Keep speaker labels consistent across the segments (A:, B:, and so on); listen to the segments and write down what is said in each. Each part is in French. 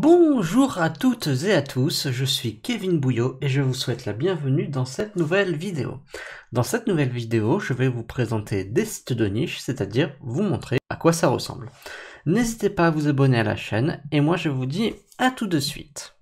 A: Bonjour à toutes et à tous, je suis Kevin Bouillot et je vous souhaite la bienvenue dans cette nouvelle vidéo. Dans cette nouvelle vidéo, je vais vous présenter des sites de niche, c'est-à-dire vous montrer à quoi ça ressemble. N'hésitez pas à vous abonner à la chaîne et moi je vous dis à tout de suite.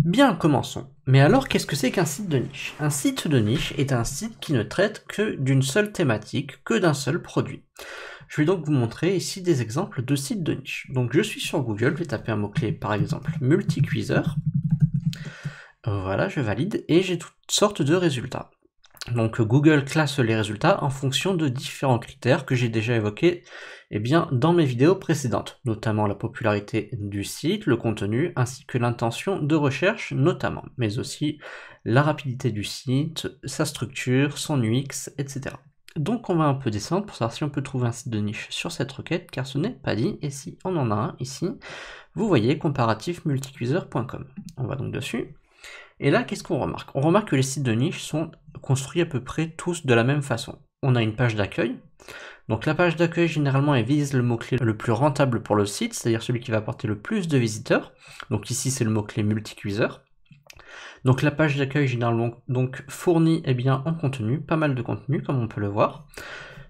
A: Bien, commençons. Mais alors, qu'est-ce que c'est qu'un site de niche? Un site de niche est un site qui ne traite que d'une seule thématique, que d'un seul produit. Je vais donc vous montrer ici des exemples de sites de niche. Donc je suis sur Google, je vais taper un mot-clé par exemple multicuiseur. Voilà, je valide et j'ai toutes sortes de résultats. Donc Google classe les résultats en fonction de différents critères que j'ai déjà évoqués dans mes vidéos précédentes, notamment la popularité du site, le contenu, ainsi que l'intention de recherche notamment, mais aussi la rapidité du site, sa structure, son UX, etc. Donc on va un peu descendre pour savoir si on peut trouver un site de niche sur cette requête, car ce n'est pas dit, et si on en a un ici, vous voyez comparatifmulticuiseur.com. On va donc dessus. Et là, qu'est-ce qu'on remarque? On remarque que les sites de niche sont construits à peu près tous de la même façon. On a une page d'accueil. Donc la page d'accueil, généralement, elle vise le mot-clé le plus rentable pour le site, c'est-à-dire celui qui va apporter le plus de visiteurs. Donc ici, c'est le mot-clé multicuiseur. Donc la page d'accueil, généralement, donc fournit en contenu, pas mal de contenu, comme on peut le voir.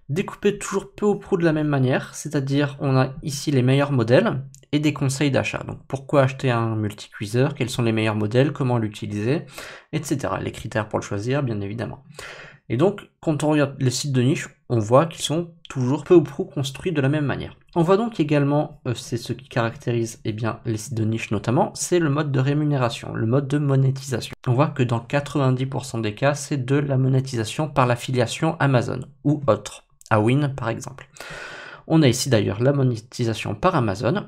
A: Découpé toujours peu ou prou de la même manière, c'est-à-dire on a ici les meilleurs modèles et des conseils d'achat. Donc pourquoi acheter un multicuiseur, quels sont les meilleurs modèles, comment l'utiliser, etc. Les critères pour le choisir, bien évidemment. Et donc, quand on regarde les sites de niche, on voit qu'ils sont toujours peu ou prou construits de la même manière. On voit donc également, c'est ce qui caractérise les sites de niche notamment, c'est le mode de rémunération, le mode de monétisation. On voit que dans 90% des cas, c'est de la monétisation par l'affiliation Amazon ou autre. Awin par exemple. On a ici d'ailleurs la monétisation par Amazon.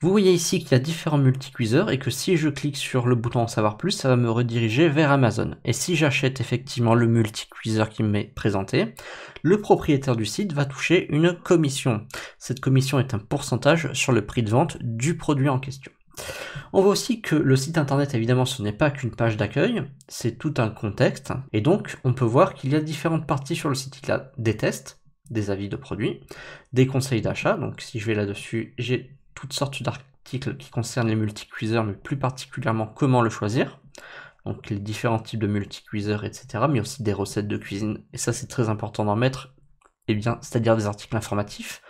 A: Vous voyez ici qu'il y a différents multicuiseurs et que si je clique sur le bouton en savoir plus, ça va me rediriger vers Amazon. Et si j'achète effectivement le multicuiseur qui m'est présenté, le propriétaire du site va toucher une commission. Cette commission est un pourcentage sur le prix de vente du produit en question. On voit aussi que le site internet, évidemment, ce n'est pas qu'une page d'accueil, c'est tout un contexte. Et donc, on peut voir qu'il y a différentes parties sur le site. Il y a des tests, des avis de produits, des conseils d'achat. Donc, si je vais là-dessus, j'ai toutes sortes d'articles qui concernent les multicuiseurs, mais plus particulièrement comment le choisir. Donc, les différents types de multicuiseurs, etc. Mais aussi des recettes de cuisine. Et ça, c'est très important d'en mettre, c'est-à-dire des articles informatifs.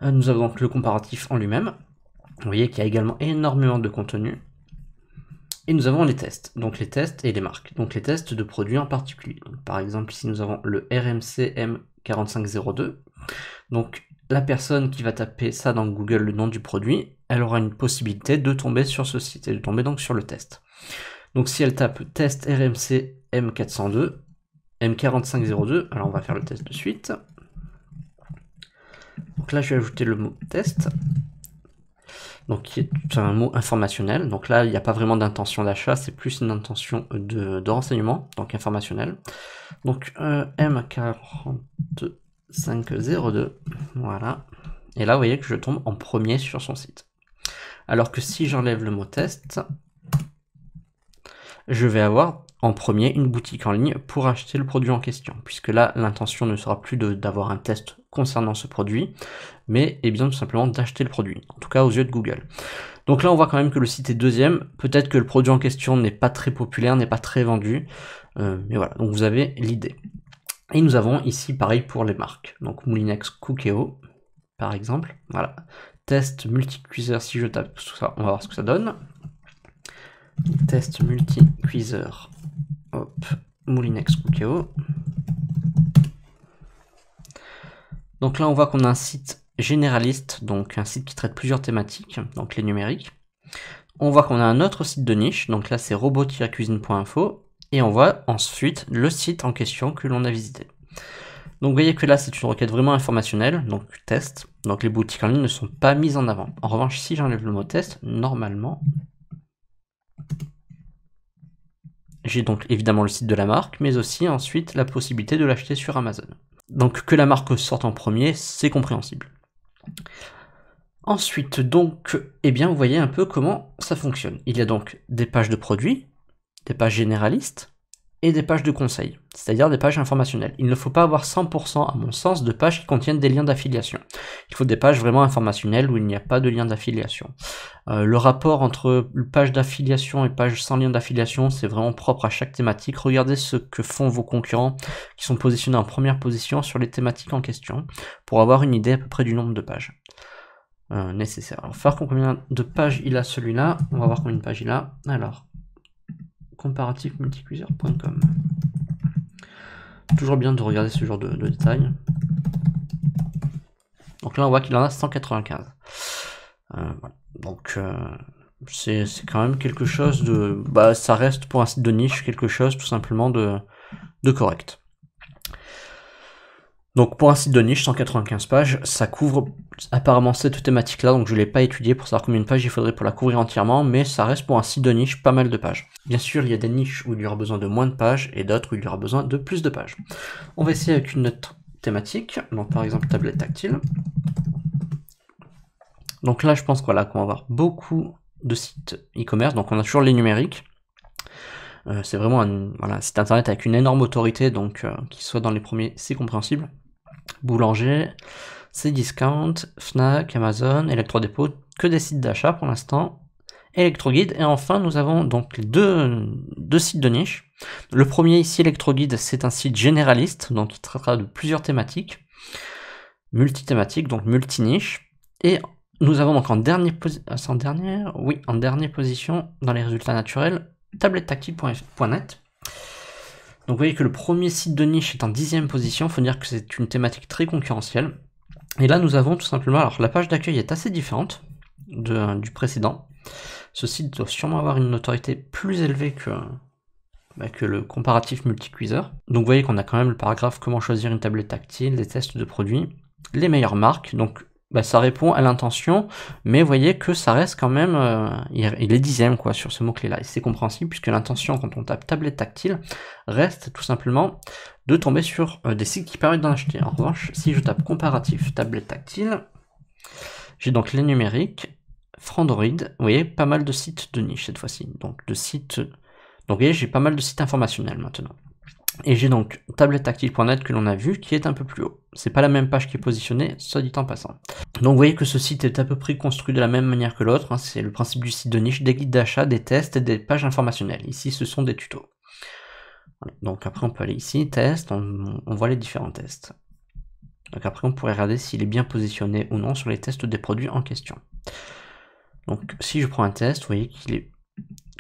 A: Nous avons donc le comparatif en lui-même. Vous voyez qu'il y a également énormément de contenu. Et nous avons les tests, donc les tests et les marques, donc les tests de produits en particulier. Donc, par exemple, ici nous avons le RMC M4502. Donc la personne qui va taper ça dans Google, le nom du produit, elle aura une possibilité de tomber sur ce site et de tomber donc sur le test. Donc si elle tape test RMC M402, M4502, alors on va faire le test de suite. Donc là je vais ajouter le mot test. Donc qui est un mot informationnel. Donc là, il n'y a pas vraiment d'intention d'achat, c'est plus une intention de renseignement, donc informationnel. Donc M4502, voilà. Et là, vous voyez que je tombe en premier sur son site. Alors que si j'enlève le mot test, je vais avoir en premier une boutique en ligne pour acheter le produit en question, puisque là, l'intention ne sera plus d'avoir un test concernant ce produit, mais tout simplement d'acheter le produit, en tout cas aux yeux de Google. Donc là, on voit quand même que le site est deuxième, peut-être que le produit en question n'est pas très populaire, n'est pas très vendu, mais voilà, donc vous avez l'idée. Et nous avons ici, pareil pour les marques, donc Moulinex Cookéo, par exemple, voilà. Test multicuiseur, si je tape tout ça, on va voir ce que ça donne. Test multicuiseur, hop, Moulinex Cookéo. Donc là, on voit qu'on a un site généraliste, donc un site qui traite plusieurs thématiques, donc les numériques. On voit qu'on a un autre site de niche, donc là c'est robot-cuisine.info, et on voit ensuite le site en question que l'on a visité. Donc vous voyez que là c'est une requête vraiment informationnelle, donc test, donc les boutiques en ligne ne sont pas mises en avant. En revanche, si j'enlève le mot test, normalement, j'ai donc évidemment le site de la marque, mais aussi ensuite la possibilité de l'acheter sur Amazon. Donc que la marque sorte en premier, c'est compréhensible. Ensuite, donc, eh bien, vous voyez un peu comment ça fonctionne. Il y a donc des pages de produits, des pages généralistes, et des pages de conseils, c'est-à-dire des pages informationnelles. Il ne faut pas avoir 100%, à mon sens, de pages qui contiennent des liens d'affiliation. Il faut des pages vraiment informationnelles où il n'y a pas de lien d'affiliation. Le rapport entre page d'affiliation et page sans lien d'affiliation, c'est vraiment propre à chaque thématique. Regardez ce que font vos concurrents qui sont positionnés en première position sur les thématiques en question, pour avoir une idée à peu près du nombre de pages nécessaires. Alors, voir combien de pages il a celui-là, on va voir combien de pages il a. Alors, comparatifmulticuiseur.com. Toujours bien de regarder ce genre de détails. Donc là on voit qu'il en a 195. Voilà. Donc c'est quand même quelque chose de... Bah ça reste pour un site de niche quelque chose tout simplement de correct. Donc pour un site de niche, 195 pages, ça couvre apparemment cette thématique-là, donc je ne l'ai pas étudié pour savoir combien de pages il faudrait pour la couvrir entièrement, mais ça reste pour un site de niche pas mal de pages. Bien sûr, il y a des niches où il y aura besoin de moins de pages, et d'autres où il y aura besoin de plus de pages. On va essayer avec une autre thématique, donc par exemple tablette tactile. Donc là je pense qu'on va avoir beaucoup de sites e-commerce, donc on a toujours les numériques. C'est vraiment un site internet avec une énorme autorité, donc qu'il soit dans les premiers, c'est compréhensible. Boulanger, Cdiscount, Fnac, Amazon, Electrodépôt, que des sites d'achat pour l'instant, Electroguide, et enfin nous avons donc deux sites de niche. Le premier ici, Electroguide, c'est un site généraliste, donc il traitera de plusieurs thématiques, multi-thématiques, donc multi-niche, et nous avons donc en dernière position dans les résultats naturels, tablettetactile.net. Donc vous voyez que le premier site de niche est en 10e position, il faut dire que c'est une thématique très concurrentielle. Et là nous avons tout simplement, alors la page d'accueil est assez différente du précédent. Ce site doit sûrement avoir une notoriété plus élevée que le comparatif multicuiseur. Donc vous voyez qu'on a quand même le paragraphe comment choisir une tablette tactile, des tests de produits, les meilleures marques, donc ça répond à l'intention, mais vous voyez que ça reste quand même, il est 10e quoi sur ce mot-clé là, et c'est compréhensible puisque l'intention quand on tape tablette tactile reste tout simplement de tomber sur des sites qui permettent d'en acheter. En revanche, si je tape comparatif tablette tactile, j'ai donc les numériques, Frandroid, vous voyez, pas mal de sites de niche cette fois-ci, donc vous voyez, j'ai pas mal de sites informationnels maintenant. Et j'ai donc tablettetactile.net que l'on a vu qui est un peu plus haut. C'est pas la même page qui est positionnée, soit dit en passant. Donc vous voyez que ce site est à peu près construit de la même manière que l'autre, c'est le principe du site de niche, des guides d'achat, des tests et des pages informationnelles. Ici ce sont des tutos. Voilà. Donc après on peut aller ici, test, on voit les différents tests. Donc après on pourrait regarder s'il est bien positionné ou non sur les tests des produits en question. Donc si je prends un test, vous voyez qu'il est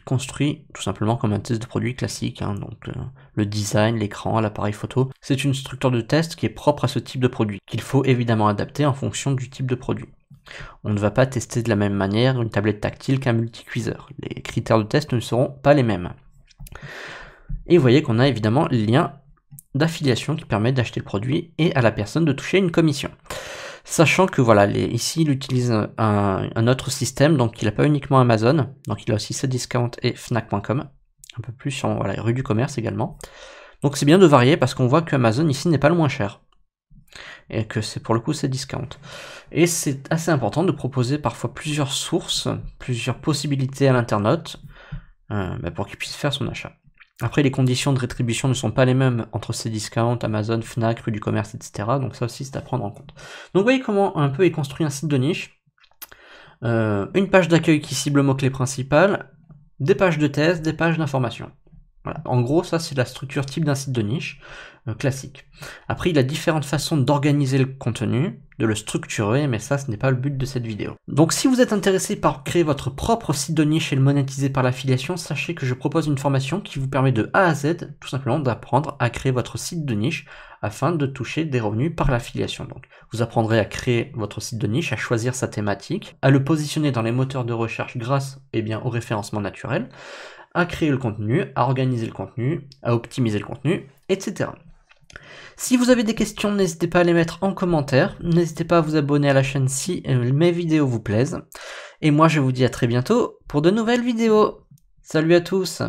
A: construit tout simplement comme un test de produit classique, donc le design, l'écran, l'appareil photo. C'est une structure de test qui est propre à ce type de produit, qu'il faut évidemment adapter en fonction du type de produit. On ne va pas tester de la même manière une tablette tactile qu'un multicuiseur. Les critères de test ne seront pas les mêmes. Et vous voyez qu'on a évidemment les liens d'affiliation qui permettent d'acheter le produit et à la personne de toucher une commission. Sachant que voilà, ici il utilise un autre système, donc il n'a pas uniquement Amazon, donc il a aussi Cdiscount et Fnac.com, un peu plus sur rue du commerce également. Donc c'est bien de varier parce qu'on voit que Amazon ici n'est pas le moins cher, et que c'est pour le coup Cdiscount. Et c'est assez important de proposer parfois plusieurs sources, plusieurs possibilités à l'internaute, pour qu'il puisse faire son achat. Après, les conditions de rétribution ne sont pas les mêmes entre Cdiscount, Amazon, Fnac, rue du commerce, etc. Donc ça aussi, c'est à prendre en compte. Donc vous voyez comment un peu est construit un site de niche. Une page d'accueil qui cible le mot-clé principal, des pages de test, des pages d'information. Voilà. En gros, ça c'est la structure type d'un site de niche classique. Après, il y a différentes façons d'organiser le contenu, de le structurer, mais ça, ce n'est pas le but de cette vidéo. Donc si vous êtes intéressé par créer votre propre site de niche et le monétiser par l'affiliation, sachez que je propose une formation qui vous permet de A à Z, tout simplement, d'apprendre à créer votre site de niche afin de toucher des revenus par l'affiliation. Donc, vous apprendrez à créer votre site de niche, à choisir sa thématique, à le positionner dans les moteurs de recherche grâce au référencement naturel, à créer le contenu, à organiser le contenu, à optimiser le contenu, etc. Si vous avez des questions, n'hésitez pas à les mettre en commentaire, n'hésitez pas à vous abonner à la chaîne si mes vidéos vous plaisent, et moi je vous dis à très bientôt pour de nouvelles vidéos. Salut à tous!